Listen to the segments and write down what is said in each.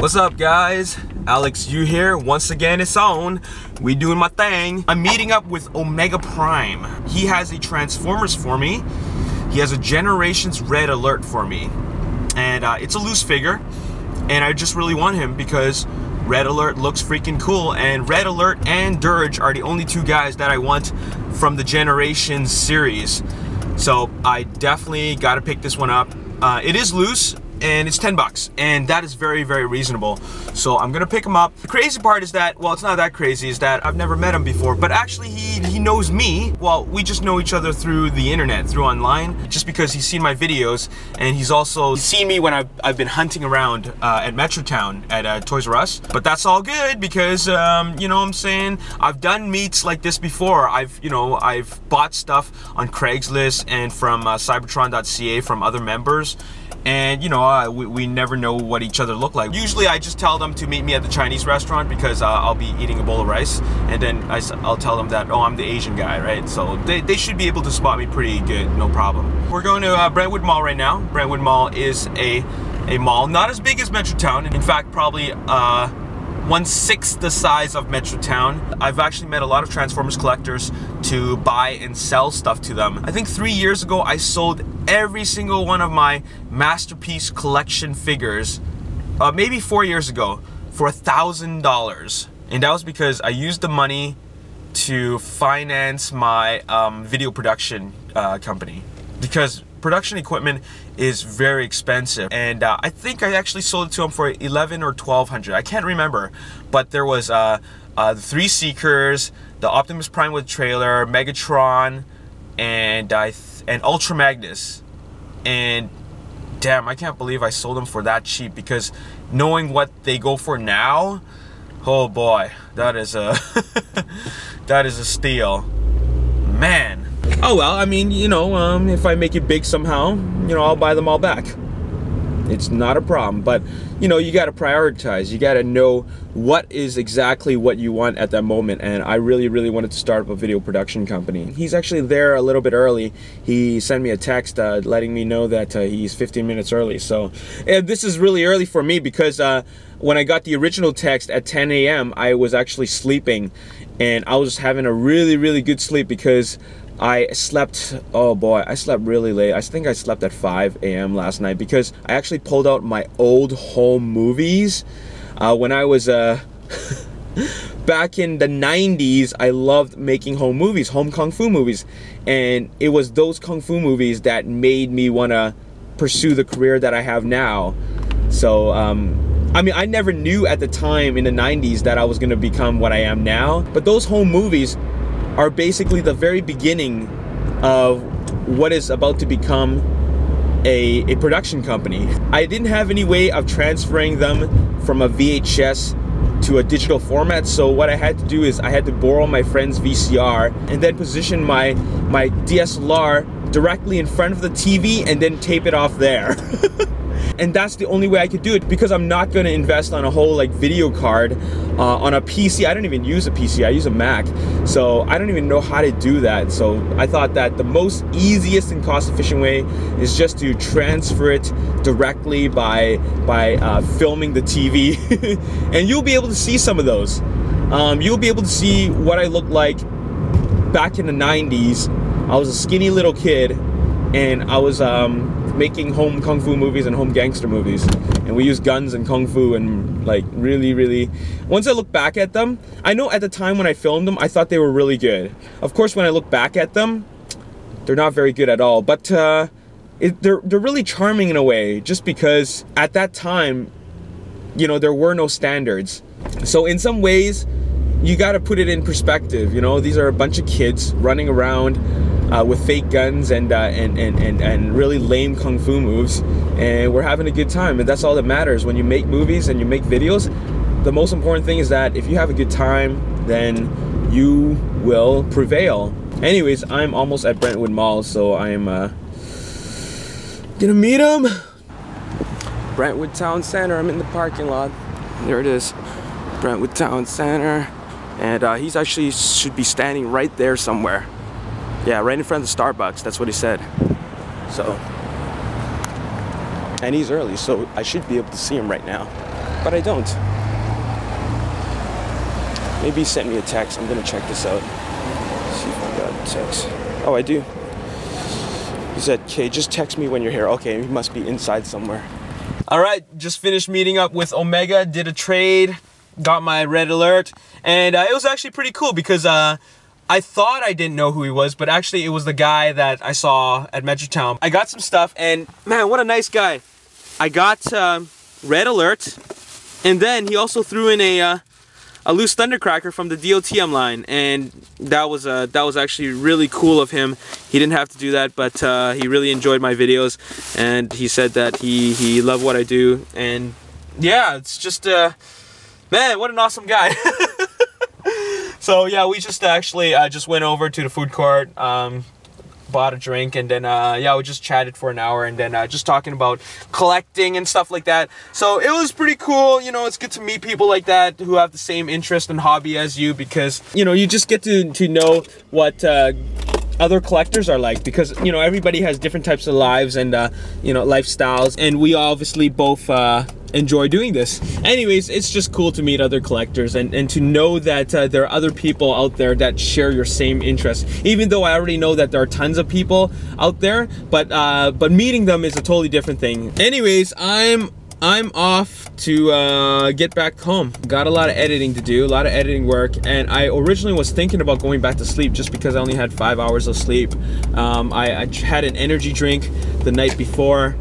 What's up, guys? Alex Yu here. Once again, it's on. We doing my thing. I'm meeting up with Omega Prime. He has a Transformers for me. He has a Generations Red Alert for me. And it's a loose figure. And I just really want him because Red Alert looks freaking cool. And Red Alert and Dirge are the only two guys that I want from the Generations series. So I definitely got to pick this one up. It is loose. And it's 10 bucks, and that is very, very reasonable. So I'm gonna pick him up. The crazy part is that, well, it's not that crazy, is that I've never met him before, but actually he knows me. Well, we just know each other through the internet, through online, just because he's seen my videos, and he's also seen me when I've been hunting around at Metrotown at Toys R Us. But that's all good because, you know what I'm saying? I've done meets like this before. I've bought stuff on Craigslist and from Cybertron.ca from other members. And you know, we never know what each other look like. Usually I just tell them to meet me at the Chinese restaurant because I'll be eating a bowl of rice, and then I'll tell them that, oh, I'm the Asian guy, right? So they should be able to spot me pretty good, no problem. We're going to Brentwood Mall right now. Brentwood Mall is a mall not as big as Metrotown. In fact, probably 1/6 the size of Metrotown. I've actually met a lot of Transformers collectors to buy and sell stuff to them. I think 3 years ago I sold every single one of my Masterpiece Collection figures, maybe 4 years ago, for $1,000. And that was because I used the money to finance my video production company. Because production equipment is very expensive, and I think I actually sold it to him for $1,100 or $1,200. I can't remember, but there was the 3 Seekers, the Optimus Prime with trailer, Megatron, and Ultra Magnus. And damn, I can't believe I sold them for that cheap, because knowing what they go for now, oh boy, that is a that is a steal, man. Oh well, I mean, you know, if I make it big somehow, you know, I'll buy them all back. It's not a problem, but you know, you gotta prioritize. You gotta know what is exactly what you want at that moment, and I really, really wanted to start up a video production company. He's actually there a little bit early. He sent me a text letting me know that he's 15 minutes early. So this is really early for me because when I got the original text at 10 a.m., I was actually sleeping, and I was having a really, really good sleep because I slept, oh boy, I slept really late. I think I slept at 5 a.m. last night because I actually pulled out my old home movies. When I was back in the 90s, I loved making home movies, home kung fu movies. And it was those kung fu movies that made me want to pursue the career that I have now. So, I mean, I never knew at the time in the 90s that I was going to become what I am now. But those home movies are basically the very beginning of what is about to become a production company. I didn't have any way of transferring them from a VHS to a digital format, so what I had to do is I had to borrow my friend's VCR and then position my DSLR directly in front of the TV and then tape it off there. And that's the only way I could do it, because I'm not going to invest on a whole like video card on a PC. I don't even use a PC, I use a Mac, so I don't even know how to do that. So I thought that the most easiest and cost efficient way is just to transfer it directly by filming the TV. And you'll be able to see some of those. You'll be able to see what I looked like back in the 90s. I was a skinny little kid, and I was making home kung fu movies and home gangster movies, and we used guns and kung fu, and like really, once I look back at them, I know at the time when I filmed them I thought they were really good. Of course, when I look back at them, they're not very good at all, but they're really charming in a way, just because at that time, you know, there were no standards. So in some ways you got to put it in perspective. You know, these are a bunch of kids running around with fake guns and really lame kung fu moves, and we're having a good time, and that's all that matters. When you make movies and you make videos, the most important thing is that if you have a good time, then you will prevail. Anyways, I'm almost at Brentwood Mall, so I'm gonna meet him. Brentwood Town Center, I'm in the parking lot. There it is, Brentwood Town Center, and he's actually should be standing right there somewhere. Yeah, right in front of the Starbucks, that's what he said. So, and he's early, so I should be able to see him right now. but I don't. Maybe he sent me a text. I'm gonna check this out. See if I got a text. Oh, I do. He said, "Okay, just text me when you're here." Okay, he must be inside somewhere. All right, just finished meeting up with Omega, did a trade, got my red alert, and it was actually pretty cool because I thought I didn't know who he was, but actually it was the guy that I saw at Metrotown. I got some stuff, and man, what a nice guy. I got red alert, and then he also threw in a loose thundercracker from the DOTM line, and that was actually really cool of him. He didn't have to do that, but he really enjoyed my videos, and he said that he loved what I do, and yeah, it's just man, what an awesome guy. So yeah, we just actually just went over to the food court, bought a drink, and then yeah, we just chatted for an hour, and then just talking about collecting and stuff like that. So it was pretty cool. You know, it's good to meet people like that who have the same interest and hobby as you, because you know, you just get to know what other collectors are like, because you know, everybody has different types of lives and you know, lifestyles, and we obviously both enjoy doing this. Anyways, it's just cool to meet other collectors and to know that there are other people out there that share your same interests, even though I already know that there are tons of people out there, but meeting them is a totally different thing. Anyways, I'm off to get back home. Got a lot of editing to do, a lot of editing work, and I originally was thinking about going back to sleep just because I only had 5 hours of sleep. I had an energy drink the night before,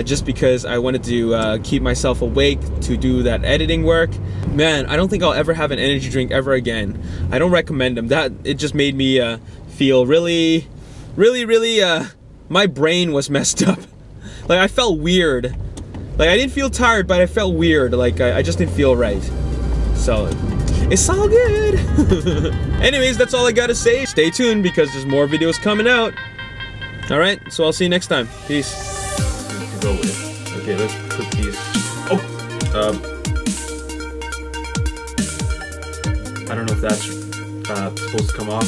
just because I wanted to keep myself awake to do that editing work. Man, I don't think I'll ever have an energy drink ever again. I don't recommend them. It just made me feel really, my brain was messed up. Like, I felt weird. Like, I didn't feel tired, but I felt weird. Like, I just didn't feel right. So, it's all good. Anyways, that's all I gotta say. Stay tuned because there's more videos coming out. All right, so I'll see you next time. Peace. Go with. Okay, let's put these. Oh, I don't know if that's supposed to come off.